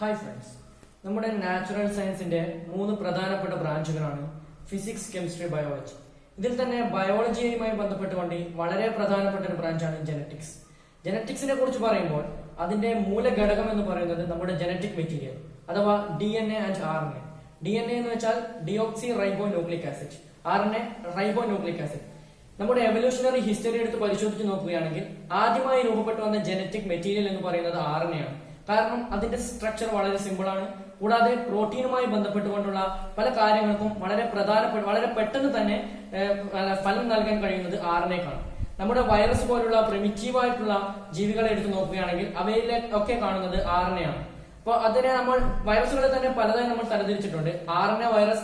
Hi friends, നമ്മുടെ natural സയൻസിന്റെ 3 പ്രധാനപ്പെട്ട ബ്രാഞ്ചുകളാണ് ഫിസിക്സ്, കെമിസ്ട്രി, ബയോളജി. ഇതിൽ തന്നെ ബയോളജിയുമായി ബന്ധപ്പെട്ടുകൊണ്ട് വളരെ പ്രധാനപ്പെട്ട ഒരു ബ്രാഞ്ചാണ് ജനറ്റിക്സ്. ജനറ്റിക്സിനെ കുറിച്ച് പറയുമ്പോൾ അതിന്റെ മൂലഘടകം എന്ന് പറയുന്നത് നമ്മുടെ ജനറ്റിക് മെറ്റീരിയൽ അഥവാ DNA ആൻഡ് RNA. DNA എന്ന് വെച്ചാൽ deoxy റൈബോ nucleic acid, RNA റൈബോ nucleic acid. നമ്മുടെ എവല്യൂഷണറി ഹിസ്റ്ററി എടുത്ത് പരിശോധിച്ച് നോക്കുകയാണെങ്കിൽ ആദ്യമായി രൂപപ്പെട്ടു വന്ന ജനറ്റിക് മെറ്റീരിയൽ എന്ന് പറയുന്നത് RNA ആണ്. കാരണം അതിന്റെ സ്ട്രക്ചർ വളരെ സിമ്പിൾ ആണ്. കൂടാതെ പ്രോട്ടീനുമായി ബന്ധപ്പെട്ടുകൊണ്ടുള്ള പല കാര്യങ്ങൾക്കും വളരെ പെട്ടെന്ന് തന്നെ ഫലം നൽകാൻ കഴിയുന്നത് RNAക്കാണ്. നമ്മുടെ വൈറസ് പോലുള്ള പ്രിമിറ്റീവ് ആയിട്ടുള്ള ജീവികളെ എടുത്ത് നോക്കുകയാണെങ്കിൽ അവയിലെ ഒക്കെ കാണുന്നത് RNA ആണ്. അപ്പോൾ അതിനെ നമ്മൾ വൈറസുകളെ തന്നെ പലതായി നമ്മൾ തരംതിരിച്ചിട്ടുണ്ട്. RNA വൈറസ്,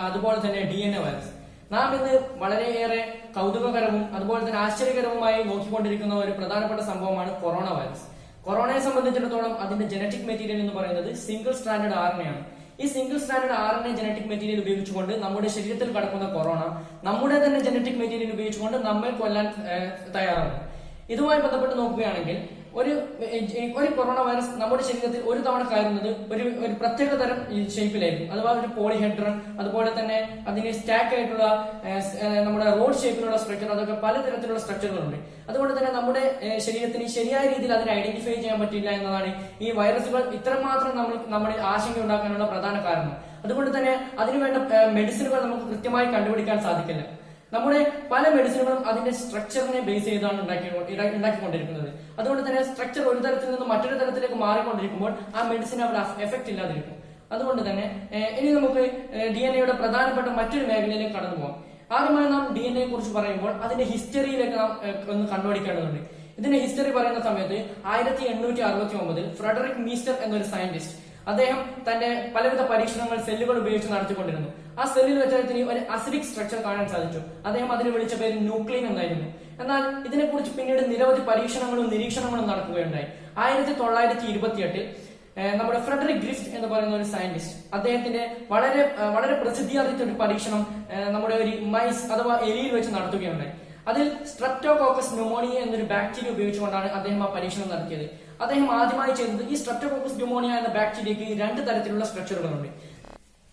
അതുപോലെ തന്നെ DNA വൈറസ്. നാം ഇന്ന് വളരെയേറെ കൗതുകകരവും അതുപോലെ തന്നെ ആശ്ചര്യകരവുമായി നോക്കിക്കൊണ്ടിരിക്കുന്ന ഒരു പ്രധാനപ്പെട്ട സംഭവമാണ് കൊറോണ വൈറസ്. കൊറോണയെ സംബന്ധിച്ചിടത്തോളം അതിന്റെ ജനറ്റിക് മെറ്റീരിയൽ എന്ന് പറയുന്നത് സിംഗിൾ സ്ട്രാൻഡഡ് RNA ആണ്. ഈ single stranded RNA genetic material ഉപയോഗിച്ചുകൊണ്ട് നമ്മുടെ ശരീരത്തിൽ കടക്കുന്ന കൊറോണ നമ്മുടെ തന്നെ ജനറ്റിക് മെറ്റീരിയൽ ഉപയോഗിച്ചുകൊണ്ട് നമ്മെ കൊല്ലാൻ തയ്യാറാണ്. ഇതുമായി ബന്ധപ്പെട്ട് നോക്കുകയാണെങ്കിൽ ഒരു കൊറോണ വൈറസ് നമ്മുടെ ശരീരത്തിൽ ഒരു തവണ കയറുന്നത് ഒരു പ്രത്യേക തരം ഷേപ്പിലായിരിക്കും, അഥവാ ഒരു പോളിഹെഡ്രൺ, അതുപോലെ തന്നെ അതിന് സ്റ്റാക്ക് ആയിട്ടുള്ള നമ്മുടെ റോഡ് ഷേപ്പിലുള്ള സ്ട്രക്ചർ, അതൊക്കെ പലതരത്തിലുള്ള സ്ട്രക്ചറുകളുണ്ട്. അതുകൊണ്ട് തന്നെ നമ്മുടെ ശരീരത്തിന് ശരിയായ രീതിയിൽ അതിനെ ഐഡന്റിഫൈ ചെയ്യാൻ പറ്റില്ല എന്നതാണ് ഈ വൈറസുകൾ ഇത്രമാത്രം നമ്മളിൽ ആശങ്ക ഉണ്ടാക്കാനുള്ള പ്രധാന കാരണം. അതുകൊണ്ട് തന്നെ അതിനുവേണ്ട മെഡിസിനുകൾ നമുക്ക് കൃത്യമായി കണ്ടുപിടിക്കാൻ സാധിക്കില്ല. നമ്മുടെ പല മെഡിസിനുകളും അതിന്റെ സ്ട്രക്ചറിനെ ബേസ് ചെയ്താണ് ഉണ്ടാക്കിക്കൊണ്ടിരിക്കുന്നത്. അതുകൊണ്ട് തന്നെ സ്ട്രക്ചർ ഒരു തരത്തിൽ നിന്ന് മറ്റൊരു തരത്തിലേക്ക് മാറിക്കൊണ്ടിരിക്കുമ്പോൾ ആ മെഡിസിൻ അവിടെ എഫക്ട് ഇല്ലാതിരിക്കും. അതുകൊണ്ട് തന്നെ ഇനി നമുക്ക് DNA പ്രധാനപ്പെട്ട മറ്റൊരു മേഖലയിലേക്ക് കടന്നു പോകാം. ആദ്യമായി നാം DNA കുറിച്ച് പറയുമ്പോൾ അതിന്റെ ഹിസ്റ്ററിയിലേക്ക് നാം ഒന്ന് കണ്ടുപിടിക്കേണ്ടതുണ്ട്. ഇതിന്റെ ഹിസ്റ്ററി പറയുന്ന സമയത്ത് 1869 ഫ്രെഡറിക് മീസ്റ്റർ എന്നൊരു സയന്റിസ്റ്റ് അദ്ദേഹം തന്റെ പലവിധ പരീക്ഷണങ്ങൾ സെല്ലുകൾ ഉപയോഗിച്ച് നടത്തിക്കൊണ്ടിരുന്നു. ആ സെല്ലിൽ വെച്ചതിന് ഒരു അസിഡിക് സ്ട്രക്ചർ കാണാൻ സാധിച്ചു. അദ്ദേഹം അതിന് വിളിച്ച പേര് ന്യൂക്ലിൻ എന്നായിരുന്നു. എന്നാൽ ഇതിനെക്കുറിച്ച് പിന്നീട് നിരവധി പരീക്ഷണങ്ങളും നിരീക്ഷണങ്ങളും നടക്കുകയുണ്ടായി. 1928 നമ്മുടെ ഫ്രെഡറിക് ഗ്രിഫ്റ്റ് എന്ന് പറയുന്ന ഒരു സയന്റിസ്റ്റ് അദ്ദേഹത്തിന്റെ വളരെ പ്രസിദ്ധിയാർജിച്ച ഒരു പരീക്ഷണം നമ്മുടെ ഒരു മൈസ് അഥവാ എലിയിൽ വെച്ച് നടത്തുകയുണ്ടായി. അതിൽ സ്ട്രെപ്റ്റോകോക്കസ് ന്യൂമോണിയ എന്നൊരു ബാക്ടീരിയ ഉപയോഗിച്ചുകൊണ്ടാണ് അദ്ദേഹം ആ പരീക്ഷണം നടത്തിയത്. അദ്ദേഹം ആദ്യമായി ചെയ്തത് ഈ സ്ട്രെപ്റ്റോകോക്കസ് ന്യൂമോണിയ എന്ന ബാക്ടീരിയക്ക് 2 തരത്തിലുള്ള സ്ട്രക്ചറുകളുണ്ട്.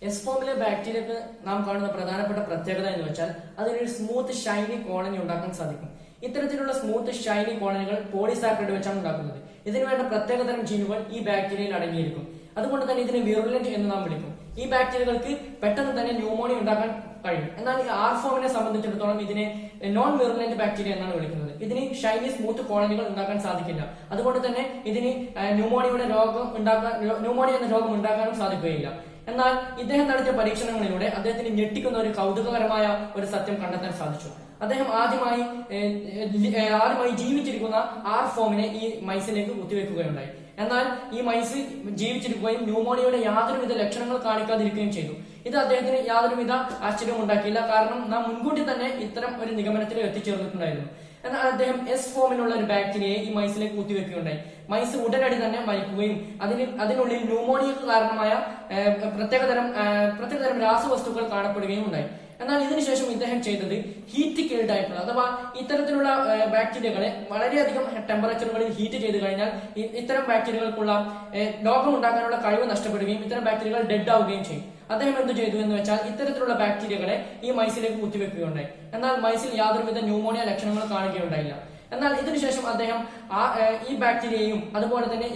എസ് ഫോമിലെ ബാക്ടീരിയക്ക് നാം കാണുന്ന പ്രധാനപ്പെട്ട പ്രത്യേകത എന്ന് വെച്ചാൽ അതിനൊരു സ്മൂത്ത് ഷൈനി കോളനി ഉണ്ടാക്കാൻ സാധിക്കും. ഇത്തരത്തിലുള്ള സ്മൂത്ത് ഷൈനി കോളനികൾ പോളിസാക്കറൈഡ് വെച്ചാണ് ഉണ്ടാക്കുന്നത്. ഇതിനു വേണ്ട പ്രത്യേകതരം ജീനുകൾ ഈ ബാക്ടീരിയയിൽ അടങ്ങിയിരിക്കും. അതുകൊണ്ട് തന്നെ ഇതിനെ വിറുലന്റ് എന്ന് നാം വിളിക്കും. ഈ ബാക്ടീരിയകൾക്ക് പെട്ടെന്ന് തന്നെ ന്യൂമോണിയ ഉണ്ടാക്കാൻ കഴിയും. എന്നാൽ ഈ R ഫോമിനെ സംബന്ധിച്ചിടത്തോളം ഇതിനെ നോൺ വിറുലന്റ് ബാക്ടീരിയ എന്നാണ് വിളിക്കുന്നത്. ഇതിന് ഷൈനി സ്മൂത്ത് കോളനികൾ ഉണ്ടാക്കാൻ സാധിക്കില്ല. അതുകൊണ്ട് തന്നെ ഇതിന് ന്യൂമോണിയ എന്ന രോഗം ഉണ്ടാക്കാനും സാധിക്കുകയില്ല. എന്നാൽ ഇദ്ദേഹം നടത്തിയ പരീക്ഷണങ്ങളിലൂടെ അദ്ദേഹത്തിന് ഞെട്ടിക്കുന്ന ഒരു കൗതുകകരമായ ഒരു സത്യം കണ്ടെത്താൻ സാധിച്ചു. അദ്ദേഹം ആദ്യമായി ജീവിച്ചിരിക്കുന്ന R ഫോമിനെ ഈ മൈസിലേക്ക് കുത്തിവെക്കുകയുണ്ടായി. എന്നാൽ ഈ മൈസ് ജീവിച്ചിരിക്കുകയും ന്യൂമോണിയയുടെ യാതൊരുവിധ ലക്ഷണങ്ങൾ കാണിക്കാതിരിക്കുകയും ചെയ്തു. ഇത് അദ്ദേഹത്തിന് യാതൊരുവിധ ആശ്ചര്യവും ഉണ്ടാക്കിയില്ല. കാരണം നാം മുൻകൂട്ടി തന്നെ ഇത്തരം ഒരു നിഗമനത്തിൽ എത്തിച്ചേർന്നിട്ടുണ്ടായിരുന്നു. എന്നാൽ അദ്ദേഹം എസ് ഫോമിനുള്ള ഒരു ബാക്ടീരിയയെ ഈ മൈസിലേക്ക് കുത്തിവെക്കുകയുണ്ടായി. മൈസ് ഉടനടി തന്നെ മരിക്കുകയും അതിനുള്ളിൽ ന്യൂമോണിയക്ക് കാരണമായ പ്രത്യേകതരം രാസവസ്തുക്കൾ കാണപ്പെടുകയും ഉണ്ടായി. എന്നാൽ ഇതിനുശേഷം ഇദ്ദേഹം ചെയ്തത് ഹീറ്റ് കിൽഡ് ആയിട്ടുള്ള അഥവാ ഇത്തരത്തിലുള്ള ബാക്ടീരിയകളെ വളരെയധികം ടെമ്പറേച്ചറുകളിൽ ഹീറ്റ് ചെയ്ത് കഴിഞ്ഞാൽ ഇത്തരം ബാക്ടീരിയകൾക്കുള്ള രോഗം ഉണ്ടാക്കാനുള്ള കഴിവ് നഷ്ടപ്പെടുകയും ഇത്തരം ബാക്ടീരിയകൾ ഡെഡ് ആവുകയും ചെയ്യും. അദ്ദേഹം എന്ത് ചെയ്തു എന്ന് വെച്ചാൽ ഇത്തരത്തിലുള്ള ബാക്ടീരിയകളെ ഈ മൈസിലേക്ക് കുത്തിവെക്കുകയുണ്ടായി. എന്നാൽ മൈസിൽ യാതൊരുവിധ ന്യൂമോണിയ ലക്ഷണങ്ങൾ കാണുകയുണ്ടായില്ല. എന്നാൽ ഇതിനുശേഷം അദ്ദേഹം ഈ ബാക്ടീരിയയും അതുപോലെ തന്നെ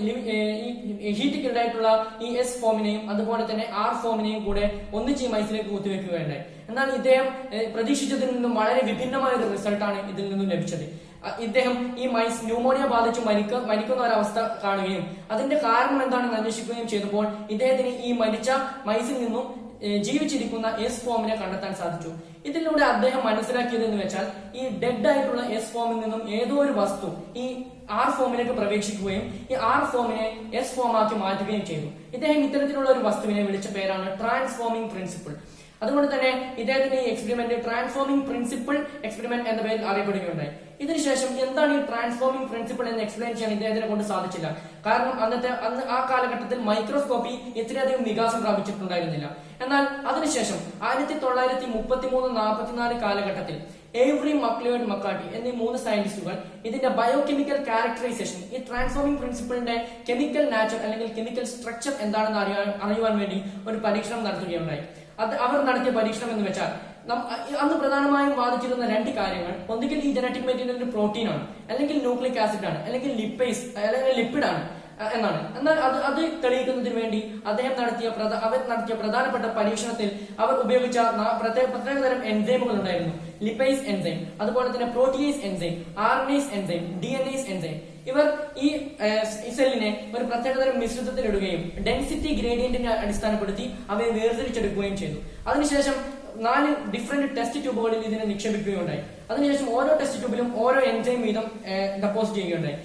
ഈ ഹീറ്റ് കിൽഡായിട്ടുള്ള ഈ എസ് ഫോമിനെയും അതുപോലെ തന്നെ R ഫോമിനെയും കൂടെ ഒന്നിച്ച് ഈ മൈസിലേക്ക് കുത്തിവെക്കുകയുണ്ടായി. എന്നാൽ ഇദ്ദേഹം പ്രതീക്ഷിച്ചതിൽ നിന്നും വളരെ വിഭിന്നമായ ഒരു റിസൾട്ടാണ് ഇതിൽ നിന്നും ലഭിച്ചത്. ഇദ്ദേഹം ഈ മൈസ് ന്യൂമോണിയ ബാധിച്ച് മരിക്കുന്ന ഒരവസ്ഥ കാണുകയും അതിന്റെ കാരണം എന്താണെന്ന് അന്വേഷിക്കുകയും ചെയ്തപ്പോൾ ഇദ്ദേഹത്തിന് ഈ മരിച്ച മൈസിൽ നിന്നും ജീവിച്ചിരിക്കുന്ന എസ് ഫോമിനെ കണ്ടെത്താൻ സാധിച്ചു. ഇതിലൂടെ അദ്ദേഹം മനസ്സിലാക്കിയത് എന്ന് വെച്ചാൽ ഈ ഡെഡ് ആയിട്ടുള്ള എസ് ഫോമിൽ നിന്നും ഏതോ ഒരു വസ്തു ഈ R ഫോമിലേക്ക് പ്രവേശിക്കുകയും ഈ R ഫോമിനെ എസ് ഫോമാക്കി മാറ്റുകയും ചെയ്തു. ഇദ്ദേഹം ഇത്തരത്തിലുള്ള ഒരു വസ്തുവിനെ വിളിച്ച പേരാണ് ട്രാൻസ്ഫോമിംഗ് പ്രിൻസിപ്പിൾ. അതുകൊണ്ട് തന്നെ ഇദ്ദേഹത്തിന്റെ ഈ എക്സ്പെരിമെന്റ് ട്രാൻസ്ഫോമിംഗ് പ്രിൻസിപ്പിൾ എക്സ്പെരിമെന്റ് എന്ന പേരിൽ അറിയപ്പെടുകയുണ്ടായി. ഇതിനുശേഷം എന്താണ് ഈ ട്രാൻസ്ഫോമിംഗ് പ്രിൻസിപ്പിൾ എന്ന് എക്സ്പ്ലെയിൻ ചെയ്യാൻ ഇദ്ദേഹത്തിനെ കൊണ്ട് സാധിച്ചില്ല. കാരണം അന്ന് ആ കാലഘട്ടത്തിൽ മൈക്രോസ്കോപ്പി ഇത്രയധികം വികാസം പ്രാപിച്ചിട്ടുണ്ടായിരുന്നില്ല. എന്നാൽ അതിനുശേഷം 1933-44 കാലഘട്ടത്തിൽ ഏവറി മക്ലിയോഡ് മക്കാർട്ടി എന്നീ 3 സയന്റിസ്റ്റുകൾ ഇതിന്റെ ബയോകെമിക്കൽ ക്യാരക്ടറൈസേഷൻ, ഈ ട്രാൻസ്ഫോമിംഗ് പ്രിൻസിപ്പിളിന്റെ കെമിക്കൽ നാച്ചർ അല്ലെങ്കിൽ കെമിക്കൽ സ്ട്രക്ചർ എന്താണെന്ന് അറിയുവാൻ വേണ്ടി ഒരു പരീക്ഷണം നടത്തുകയുണ്ടായി. അവർ നടത്തിയ പരീക്ഷണം എന്ന് വെച്ചാൽ അന്ന് പ്രധാനമായും വാദിച്ചിരുന്ന 2 കാര്യങ്ങൾ, ഒന്നുകിൽ ഈ ജനറ്റിക് മെറ്റീരിയൽ പ്രോട്ടീൻ ആണ്, അല്ലെങ്കിൽ ന്യൂക്ലിക് ആസിഡ് ആണ്, അല്ലെങ്കിൽ ലിപ്പേസ് അല്ലെങ്കിൽ ലിപ്പിഡ് ആണ് എന്നാണ്. എന്നാൽ അത് തെളിയിക്കുന്നതിന് വേണ്ടി അവർ നടത്തിയ പ്രധാനപ്പെട്ട പരീക്ഷണത്തിൽ അവർ ഉപയോഗിച്ച പ്രത്യേകതരം എൻസൈമുകൾ ഉണ്ടായിരുന്നു. ലിപ്പേസ് എൻസൈം, അതുപോലെ തന്നെ protease enzyme, RNase enzyme, DNase enzyme. ഇവർ ഈ സെല്ലിനെ ഒരു പ്രത്യേകതരം മിശ്രിതത്തിലിടുകയും ഡെൻസിറ്റി ഗ്രേഡിയന്റിനെ അടിസ്ഥാനപ്പെടുത്തി അവയെ വേർതിരിച്ചെടുക്കുകയും ചെയ്തു. അതിനുശേഷം 4 ഡിഫറെന്റ് ടെസ്റ്റ് ട്യൂബുകളിൽ ഇതിനെ നിക്ഷേപിക്കുകയുണ്ടായി. അതിനുശേഷം ഓരോ ടെസ്റ്റ് ട്യൂബിലും ഓരോ എൻസൈം വീതം ഡെപ്പോസിറ്റ് ചെയ്യുകയുണ്ടായി.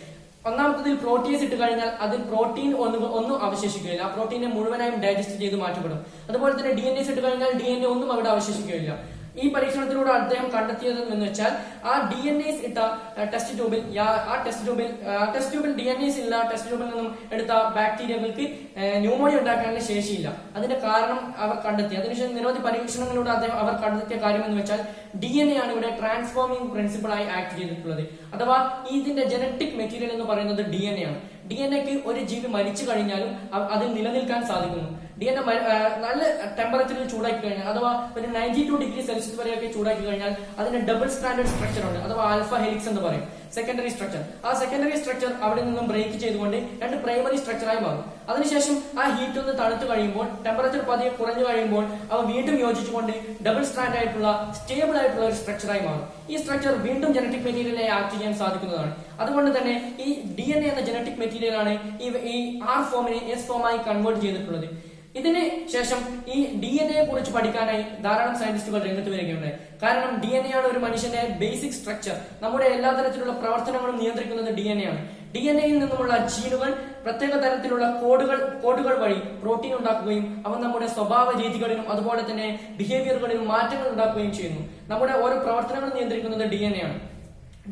ഒന്നാമത്തതിൽ പ്രോട്ടീൻസ് ഇട്ട് കഴിഞ്ഞാൽ അതിൽ പ്രോട്ടീൻ ഒന്നും അവശേഷിക്കുകയില്ല, ആ പ്രോട്ടീനെ മുഴുവനായും ഡൈജസ്റ്റ് ചെയ്ത് മാറ്റപ്പെടും. അതുപോലെ തന്നെ DNA ഇട്ട് കഴിഞ്ഞാൽ DNA ഒന്നും അവിടെ അവശേഷിക്കുകയില്ല. ഈ പരീക്ഷണത്തിലൂടെ അദ്ദേഹം കണ്ടെത്തിയത് എന്ന് വെച്ചാൽ ആ DNA ഇട്ട ടെസ്റ്റ് ട്യൂബിൽ DNA ഇല്ല ടെസ്റ്റ് ട്യൂബിൽ നിന്നും എടുത്ത ബാക്ടീരിയകൾക്ക് ന്യൂമോണിയ ഉണ്ടാക്കാനുള്ള ശേഷിയില്ല. അതിന്റെ കാരണം അവർ കണ്ടെത്തി. അതിനുശേഷം നിരവധി പരീക്ഷണങ്ങളിലൂടെ അവർ കണ്ടെത്തിയ കാര്യം എന്ന് വെച്ചാൽ DNA ആണ് ഇവിടെ ട്രാൻസ്ഫോമിംഗ് പ്രിൻസിപ്പിൾ ആയി ആക്ട് ചെയ്തിട്ടുള്ളത്. അഥവാ ഇതിന്റെ ജനറ്റിക് മെറ്റീരിയൽ എന്ന് പറയുന്നത് DNA ആണ്. DNA-ക്ക് ഒരു ജീവി മരിച്ചു കഴിഞ്ഞാലും അത് നിലനിൽക്കാൻ സാധിക്കുന്നു. DNA നല്ല ടെമ്പറേച്ചറിൽ ചൂടാക്കി കഴിഞ്ഞാൽ, അഥവാ ഒരു 92 ഡിഗ്രി സെൽഷ്യസ് വരെയൊക്കെ ചൂടാക്കി കഴിഞ്ഞാൽ അതിന് ഡബിൾ സ്റ്റാൻഡേർഡ് സ്ട്രക്ചർ ഉണ്ട്, അഥവാ ആൽഫ ഹെലിക്സ് എന്ന് പറയും. സെക്കൻഡറി സ്ട്രക്ചർ, ആ സെക്കൻഡറി സ്ട്രക്ചർ അവിടെ നിന്നും ബ്രേക്ക് ചെയ്തുകൊണ്ട് 2 പ്രൈമറി സ്ട്രക്ചറായി മാറും. അതിനുശേഷം ആ ഹീറ്റ് ഒന്ന് തണുത്ത് കഴിയുമ്പോൾ, ടെമ്പറേച്ചർ പതിയെ കുറഞ്ഞു കഴിയുമ്പോൾ അവ വീണ്ടും യോജിച്ചുകൊണ്ട് ഡബിൾ സ്റ്റാൻഡ് ആയിട്ടുള്ള സ്റ്റേബിൾ ആയിട്ടുള്ള ഒരു സ്ട്രക്ചറായി മാറും. ഈ സ്ട്രക്ചർ വീണ്ടും ജനറ്റിക് മെറ്റീരിയലിനെ ആക്ട് ചെയ്യാൻ സാധിക്കുന്നതാണ്. അതുകൊണ്ട് തന്നെ ഈ DNA എന്ന ജനറ്റിക് മെറ്റീരിയൽ ആണ് ഈ R ഫോമിനെ S ഫോമായി കൺവേർട്ട് ചെയ്തിട്ടുള്ളത്. ഇതിന് ശേഷം ഈ DNA കുറിച്ച് പഠിക്കാനായി ധാരാളം സയന്റിസ്റ്റുകൾ രംഗത്ത് വരികയുണ്ടായി. കാരണം DNA ആണ് ഒരു മനുഷ്യന്റെ ബേസിക് സ്ട്രക്ചർ. നമ്മുടെ എല്ലാ തരത്തിലുള്ള പ്രവർത്തനങ്ങളും നിയന്ത്രിക്കുന്നത് DNA ആണ്. DNA-യിൽ നിന്നുമുള്ള ജീനുകൾ പ്രത്യേക തരത്തിലുള്ള കോഡുകൾ വഴി പ്രോട്ടീൻ ഉണ്ടാക്കുകയും അവ നമ്മുടെ സ്വഭാവ രീതികളിലും അതുപോലെ തന്നെ ബിഹേവിയറുകളിലും മാറ്റങ്ങൾ ഉണ്ടാക്കുകയും ചെയ്യുന്നു. നമ്മുടെ ഓരോ പ്രവർത്തനങ്ങളും നിയന്ത്രിക്കുന്നത് DNA ആണ്.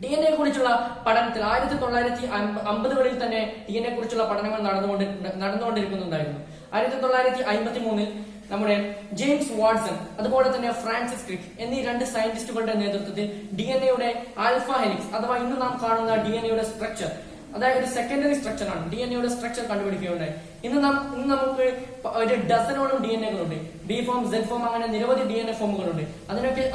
DNA കുറിച്ചുള്ള പഠനത്തിൽ 1950കളിൽ തന്നെ DNA കുറിച്ചുള്ള പഠനങ്ങൾ നടന്നുകൊണ്ടിരിക്കുന്നുണ്ടായിരുന്നു. 1953 നമ്മുടെ ജെയിംസ് വാട്സൺ അതുപോലെ തന്നെ ഫ്രാൻസിസ് ക്രിക്ക് എന്നീ 2 സയന്റിസ്റ്റുകളുടെ നേതൃത്വത്തിൽ DNA-യുടെ ആൽഫ ഹെലിക്സ് അഥവാ ഇന്ന് നാം കാണുന്ന DNA-യുടെ സ്ട്രക്ചർ, അതായത് ഒരു സെക്കൻഡറി സ്ട്രക്ചർ ആണ്, DNA-യുടെ സ്ട്രക്ചർ കണ്ടുപിടിക്കുകയുണ്ടായി. ഇന്ന് നമുക്ക് ഒരു ഡസനോളം DNA-കളുണ്ട്. ബി ഫോം, Z ഫോം, അങ്ങനെ നിരവധി DNA ഫോമുകളുണ്ട്.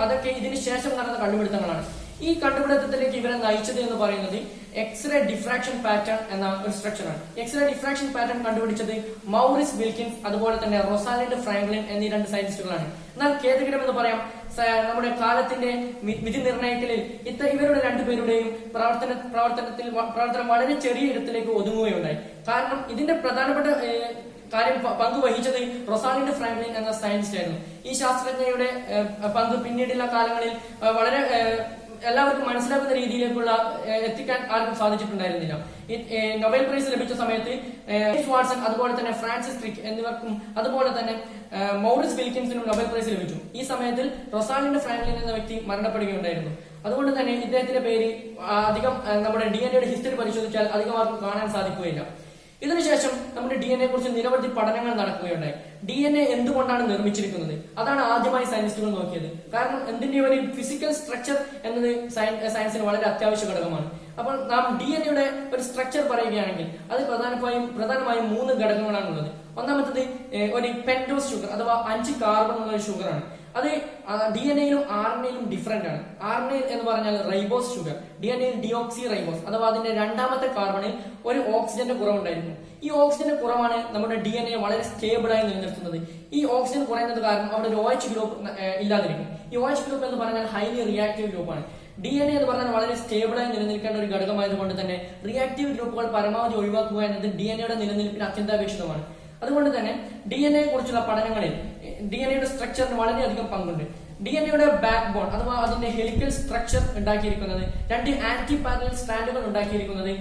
അതൊക്കെ ഇതിന് ശേഷം നടന്ന കണ്ടുപിടുത്തങ്ങളാണ്. ഈ കണ്ടുപിടുത്തത്തിലേക്ക് ഇവരെ നയിച്ചത് എന്ന് പറയുന്നത് എക്സ്റേ ഡിഫ്രാക്ഷൻ പാറ്റേൺ എന്ന ഒരു സ്ട്രക്ചറാണ്. എക്സ്റേ ഡിഫ്രാക്ഷൻ പാറ്റേൺ കണ്ടുപിടിച്ചത് മൗറിസ് വിൽക്കിൻസ് അതുപോലെ തന്നെ റൊസാലിൻഡ് ഫ്രാങ്ക്ലിൻ എന്നീ 2 സയന്റിസ്റ്റുകളാണ്. എന്നാൽ ഖേദകരം എന്ന് പറയാം, നമ്മുടെ കാലത്തിന്റെ വിധി നിർണയത്തിൽ ഇവരുടെ 2 പേരുടെയും പ്രവർത്തനം വളരെ ചെറിയ ഇടത്തിലേക്ക് ഒതുങ്ങുകയുണ്ടായി. കാരണം ഇതിന്റെ പ്രധാനപ്പെട്ട പങ്കുവഹിച്ചത് റൊസാലിൻഡ് ഫ്രാങ്ക്ലിൻ എന്ന സയന്റിസ്റ്റ് ആയിരുന്നു. ഈ ശാസ്ത്രജ്ഞയുടെ പങ്ക് പിന്നീടുള്ള കാലങ്ങളിൽ വളരെ എല്ലാവർക്കും മനസ്സിലാക്കുന്ന രീതിയിലേക്കുള്ള എത്തിക്കാൻ ആർക്കും സാധിച്ചിട്ടുണ്ടായിരുന്നില്ല. നൊബേൽ പ്രൈസ് ലഭിച്ച സമയത്ത് വാട്സൺ അതുപോലെ തന്നെ ഫ്രാൻസിസ് ക്രിക്ക് എന്നിവർക്കും അതുപോലെ തന്നെ മൗറിസ് വിൽക്കിൻസിനും നൊബേൽ പ്രൈസ് ലഭിച്ചു. ഈ സമയത്തിൽ റൊസാലിൻഡ് ഫ്രാങ്ക്ലിൻ എന്ന വ്യക്തി മരണപ്പെടുകയുണ്ടായിരുന്നു. അതുകൊണ്ട് തന്നെ ഇദ്ദേഹത്തിന്റെ പേര് അധികം നമ്മുടെ DNA-യുടെ ഹിസ്റ്ററി പരിശോധിച്ചാൽ അധികം ആർക്കും കാണാൻ സാധിക്കുകയില്ല. ഇതിനുശേഷം നമ്മുടെ DNA കുറിച്ച് നിരവധി പഠനങ്ങൾ നടക്കുകയുണ്ടായി. DNA എന്തുകൊണ്ടാണ് നിർമ്മിച്ചിരിക്കുന്നത്, അതാണ് ആദ്യമായി സയന്റിസ്റ്റുകൾ നോക്കിയത്. കാരണം എന്തിന്റെ ഒരു ഫിസിക്കൽ സ്ട്രക്ചർ എന്നത് സയൻസിന് വളരെ അത്യാവശ്യ ഘടകമാണ്. അപ്പോൾ നാം DNA-യുടെ ഒരു സ്ട്രക്ചർ പറയുകയാണെങ്കിൽ അത് പ്രധാനമായും 3 ഘടകങ്ങളാണുള്ളത്. ഒന്നാമത്തത് ഒരു പെന്റോസ് ഷുഗർ അഥവാ 5 കാർബൺ ഉള്ള ഒരു ഷുഗറാണ്. അത് DNA-യിലും RNA-യിലും ഡിഫറെന്റ് ആണ്. RNA എന്ന് പറഞ്ഞാൽ റൈബോസ് ഷുഗർ, DNA-യിൽ ഡിയോക്സി റൈബോസ് അഥവാ അതിന്റെ 2ാമത്തെ കാർബണിൽ ഒരു ഓക്സിജന്റെ കുറവുണ്ടായിരിക്കും. ഈ ഓക്സിജന്റെ കുറവാണ് നമ്മുടെ DNA വളരെ സ്റ്റേബിൾ ആയി നിലനിർത്തുന്നത്. ഈ ഓക്സിജൻ കുറയുന്നത് കാരണം അവിടെ ഒരു OH ഗ്രൂപ്പ് ഇല്ലാതിരിക്കും. ഈ OH ഗ്രൂപ്പ് എന്ന് പറഞ്ഞാൽ ഹൈലി റിയാക്റ്റീവ് ഗ്രൂപ്പാണ്. DNA എന്ന് പറഞ്ഞാൽ വളരെ സ്റ്റേബിളായി നിലനിൽക്കേണ്ട ഒരു ഘടകമായതുകൊണ്ട് തന്നെ റിയാക്റ്റീവ് ഗ്രൂപ്പുകൾ പരമാവധി ഒഴിവാക്കുക എന്നത് DNA-യുടെ നിലനിൽപ്പിന് അത്യന്താപേക്ഷിതമാണ്. അതുകൊണ്ട് തന്നെ DNA കുറിച്ചുള്ള പഠനങ്ങളിൽ DNA-യുടെ സ്ട്രക്ചറിന് വളരെയധികം പങ്കുണ്ട്. DNA-യുടെ ബാക്ക് ബോൺ അഥവാ അതിന്റെ ഹെലിക്കൽ സ്ട്രക്ചർ ഉണ്ടാക്കിയിരിക്കുന്നത് 2 ആന്റി പാരലൽ സ്ട്രാൻഡുകൾ ഉണ്ടാക്കിയിരിക്കുന്നത്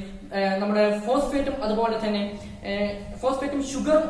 നമ്മുടെ ഫോസ്ഫേറ്റും അതുപോലെ തന്നെ ഫോസ്ഫേറ്റും ഷുഗറും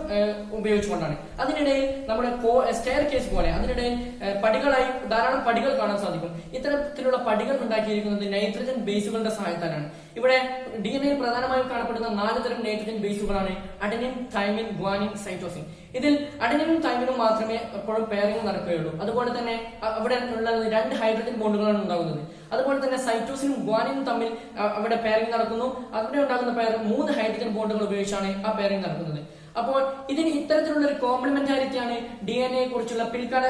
ഉപയോഗിച്ചുകൊണ്ടാണ്. അതിനിടയിൽ നമ്മുടെ സ്റ്റെയർ കേസ് പോലെ അതിനിടയിൽ പടികളായി ധാരാളം പടികൾ കാണാൻ സാധിക്കും. ഇത്തരത്തിലുള്ള പടികൾ ഉണ്ടാക്കിയിരിക്കുന്നത് നൈട്രജൻ ബേസുകളുടെ സഹായത്താലാണ്. ഇവിടെ DNA-യിൽ പ്രധാനമായും കാണപ്പെടുന്ന 4 തരം നൈട്രജൻ ബേസുകളാണ് അഡനിൻ, തൈമിൻ, ഗ്വാനിൻ, സൈറ്റോസിൻ. ഇതിൽ അഡെനിനും തൈമിനും മാത്രമേ എപ്പോഴും പെയറിംഗ് നടക്കുകയുള്ളൂ. അതുപോലെ തന്നെ അവിടെ ഉള്ളത് 2 ഹൈഡ്രജൻ ബോണ്ടുകളാണ് ഉണ്ടാകുന്നത്. അതുപോലെ തന്നെ സൈറ്റോസിനും ഗ്വാനിനും തമ്മിൽ അവിടെ പെയറിംഗ് നടക്കുന്നു. അവിടെ ഉണ്ടാകുന്ന പെയർ 3 ഹൈഡ്രജൻ ബോണ്ടുകൾ ഉപയോഗിച്ചാണ് ആ പെയറിംഗ് നടക്കുന്നത്. അപ്പോൾ ഇതിന് ഇത്തരത്തിലുള്ള ഒരു കോംപ്ലിമെന്റാരിറ്റിയാണ് DNA കുറിച്ചുള്ള പിൽക്കാല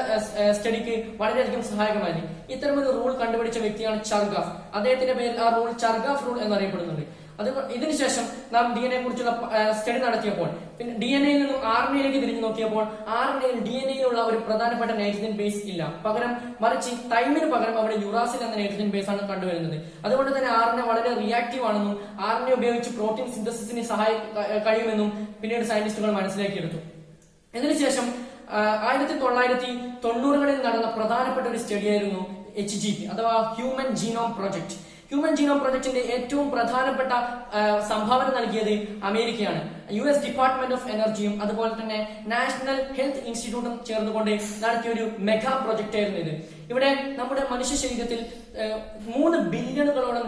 സ്റ്റഡിക്ക് വളരെയധികം സഹായകമായി. ഇത്തരമൊരു റൂൾ കണ്ടുപിടിച്ച വ്യക്തിയാണ് ചർഗാഫ്. അദ്ദേഹത്തിന്റെ പേരിൽ ആ റൂൾ ചർഗാഫ് റൂൾ എന്നറിയപ്പെടുന്നുണ്ട്. ഇതിനുശേഷം നാം DNA കുറിച്ചുള്ള സ്റ്റഡി നടത്തിയപ്പോൾ പിന്നെ DNA നിന്നും RNA തിരിഞ്ഞു നോക്കിയപ്പോൾ RNA DNA ഒരു പ്രധാനപ്പെട്ട നൈട്രജൻ ബേസ് ഇല്ല. പകരം മറിച്ച് തൈമിന് പകരം അവിടെ യുറാസിൽ എന്ന നൈട്രജൻ ബേസ് ആണ് കണ്ടുവരുന്നത്. അതുകൊണ്ട് തന്നെ RNA വളരെ റിയാക്റ്റീവ് ആണെന്നും RNA ഉപയോഗിച്ച് പ്രോട്ടീൻ സിന്തസിസിന് കഴിയുമെന്നും പിന്നീട് സയന്റിസ്റ്റുകൾ മനസ്സിലാക്കിയെടുത്തു. ഇതിനുശേഷം 1990കളിൽ നടന്ന പ്രധാനപ്പെട്ട ഒരു സ്റ്റഡിയായിരുന്നു HGP അഥവാ human genome project. Human genome പ്രോജക്ടിന്റെ ഏറ്റവും പ്രധാനപ്പെട്ട സംഭാവന നൽകിയത് അമേരിക്കയാണ്. US ഡിപ്പാർട്ട്മെന്റ് ഓഫ് എനർജിയും അതുപോലെ തന്നെ നാഷണൽ ഹെൽത്ത് ഇൻസ്റ്റിറ്റ്യൂട്ടും ചേർന്നുകൊണ്ട് നടത്തിയ ഒരു മെഗാ പ്രൊജക്ട് ആയിരുന്നു ഇത്. ഇവിടെ നമ്മുടെ മനുഷ്യ ശരീരത്തിൽ 3 ബില്യണുകളോളം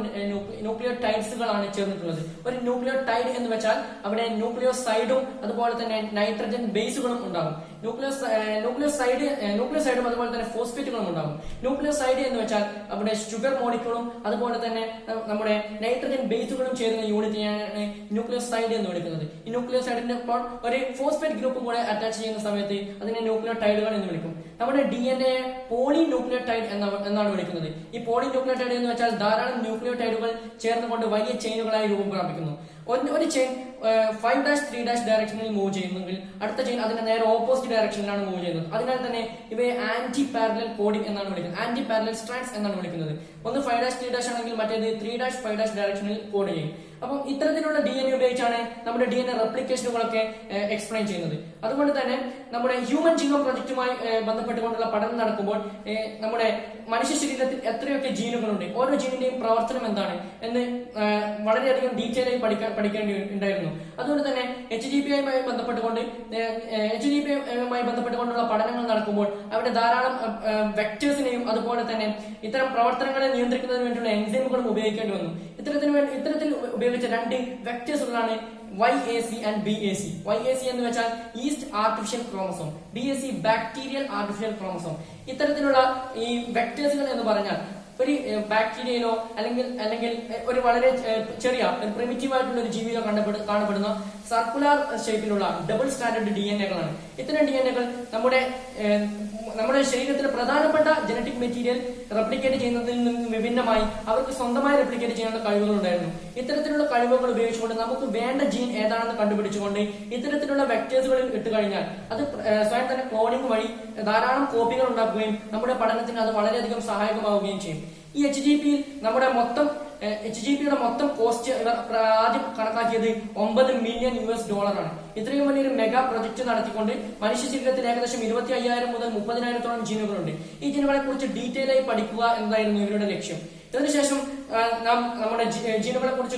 ന്യൂക്ലിയോടൈഡ്സുകളാണ് ചേർന്നിട്ടുള്ളത്. ഒരു ന്യൂക്ലിയോടൈഡ് എന്ന് വെച്ചാൽ അവിടെ ന്യൂക്ലിയോസൈഡും അതുപോലെ തന്നെ നൈട്രജൻ ബേസുകളും ഉണ്ടാകും. ന്യൂക്ലിയോസൈഡും അതുപോലെ തന്നെ ഫോസ്ഫേറ്റുകളും ഉണ്ടാകും. ന്യൂക്ലിയോസൈഡ് എന്ന് വെച്ചാൽ അവിടെ ഷുഗർ മോളിക്യൂളും അതുപോലെ തന്നെ നമ്മുടെ നൈട്രജൻ ബേസുകളും ചേരുന്ന യൂണിറ്റിനെയാണ് ന്യൂക്ലിയോസൈഡ് എന്ന് വിളിക്കുന്നത്. ഈ ന്യൂക്ലിയോസൈഡിന്റെ ഒപ്പം ഒരു ഫോസ്ഫേറ്റ് ഗ്രൂപ്പും കൂടെ അറ്റാച്ച് ചെയ്യുന്ന സമയത്ത് അതിനെ ന്യൂക്ലിയോടൈഡുകൾ എന്ന് വിളിക്കും. നമ്മുടെ DNA പോളി ന്യൂക്ലിയോടൈഡ് എന്നാണ് വിളിക്കുന്നത്. ഈ പോളി ന്യൂക്ലിയോടൈഡ് എന്ന് വെച്ചാൽ ധാരാളം ന്യൂക്ലിയോടൈഡുകൾ ചേർന്നുകൊണ്ട് വലിയ ചെയിനുകളായി രൂപം പ്രാപിക്കുന്നു. ഒരു ചെയിൻ 5-3 ഡയറക്ഷനിൽ മൂവ് ചെയ്യുന്നെങ്കിൽ അടുത്ത ചെയിൻ അതിന്റെ നേരെ ഓപ്പോസിറ്റ് ഡയറക്ഷനിലാണ് മൂവ് ചെയ്യുന്നത്. അതിനാൽ തന്നെ ഇവയെ ആന്റി പാരലൽ കോഡിംഗ് എന്നാണ് വിളിക്കുന്നത്. ആന്റി പാരലൽ സ്ട്രാൻഡ്സ് എന്നാണ് വിളിക്കുന്നത്. ഒന്ന് 5-3 ആണെങ്കിൽ മറ്റേത് 3-5 ഡയറക്ഷനിൽ കോഡ് ചെയ്യും. അപ്പം ഇത്തരത്തിലുള്ള DNA ഉപയോഗിച്ചാണ് നമ്മുടെ DNA റെപ്ലിക്കേഷനുകളൊക്കെ എക്സ്പ്ലെയിൻ ചെയ്യുന്നത്. അതുകൊണ്ട് തന്നെ നമ്മുടെ ഹ്യൂമൻ ജീനോം പ്രൊജക്റ്റുമായി ബന്ധപ്പെട്ടുകൊണ്ടുള്ള പഠനം നടക്കുമ്പോൾ നമ്മുടെ മനുഷ്യ ശരീരത്തിൽ എത്രയൊക്കെ ജീനുകളുണ്ട്, ഓരോ ജീനിന്റെയും പ്രവർത്തനം എന്താണ് എന്ന് വളരെയധികം ഡീറ്റെയിൽ ആയി പഠിക്കേണ്ടി ഉണ്ടായിരുന്നു. അതുകൊണ്ട് തന്നെ HGPയുമായി ബന്ധപ്പെട്ടുകൊണ്ടുള്ള പഠനങ്ങൾ നടക്കുമ്പോൾ അവിടെ ധാരാളം വെക്ടേഴ്സിനെയും അതുപോലെ തന്നെ ഇത്തരം പ്രവർത്തനങ്ങളെ നിയന്ത്രിക്കുന്നതിന് വേണ്ടിയുള്ള എൻസൈമുകളും ഉപയോഗിക്കേണ്ടി വന്നു. ഇത്തരത്തിൽ ഉപയോഗിച്ച 2 വെക്ടേഴ്സുകളാണ് YAC and BAC. YAC എന്ന് വെച്ചാൽ east artificial chromosome, BAC bacterial artificial chromosome. ഇത്തരത്തിലുള്ള ഈ വെക്ടേഴ്സുകൾ എന്ന് പറഞ്ഞാൽ ഒരു ബാക്ടീരിയയിലോ അല്ലെങ്കിൽ ഒരു വളരെ ചെറിയ പ്രിമിറ്റീവ് ആയിട്ടുള്ള ഒരു ജീവിയിലോ കാണപ്പെടുന്ന സർക്കുലർ ഷേപ്പിലുള്ള ഡബിൾ സ്റ്റാൻഡേർഡ് DNAകളാണ്. ഇത്തരം DNAകൾ നമ്മുടെ ശരീരത്തിലെ പ്രധാനപ്പെട്ട ജനറ്റിക് മെറ്റീരിയൽ റെപ്ലിക്കേറ്റ് ചെയ്യുന്നതിൽ നിന്ന് വിഭിന്നമായി അവർക്ക് സ്വന്തമായി റെപ്ലിക്കേറ്റ് ചെയ്യാനുള്ള കഴിവുകൾ ഉണ്ടായിരുന്നു. ഇത്തരത്തിലുള്ള കഴിവുകൾ ഉപയോഗിച്ചുകൊണ്ട് നമുക്ക് വേണ്ട ജീൻ ഏതാണെന്ന് കണ്ടുപിടിച്ചുകൊണ്ട് ഇത്തരത്തിലുള്ള വെക്ടേഴ്സുകളിൽ ഇട്ട് കഴിഞ്ഞാൽ അത് സ്വയം തന്നെ ക്ലോണിംഗ് വഴി ധാരാളം കോപ്പികൾ ഉണ്ടാക്കുകയും നമ്മുടെ പഠനത്തിന് അത് വളരെയധികം സഹായകമാവുകയും ചെയ്യും. ഈ HGPയുടെ മൊത്തം കോസ്റ്റ് ആദ്യം കണക്കാക്കിയത് $9 മില്യൺ ആണ്. ഇത്രയും വലിയൊരു മെഗാ പ്രൊജക്ട് നടത്തിക്കൊണ്ട് മനുഷ്യ ശരീരത്തിൽ ഏകദേശം 25,000 മുതൽ 30,000 ജീനുകളുണ്ട്. ഈ ജീനുകളെ കുറിച്ച് ഡീറ്റെയിൽ ആയി പഠിക്കുക എന്നതായിരുന്നു ഇവരുടെ ലക്ഷ്യം. ഇതിനുശേഷം നാം നമ്മുടെ ജീനുകളെ കുറിച്ച്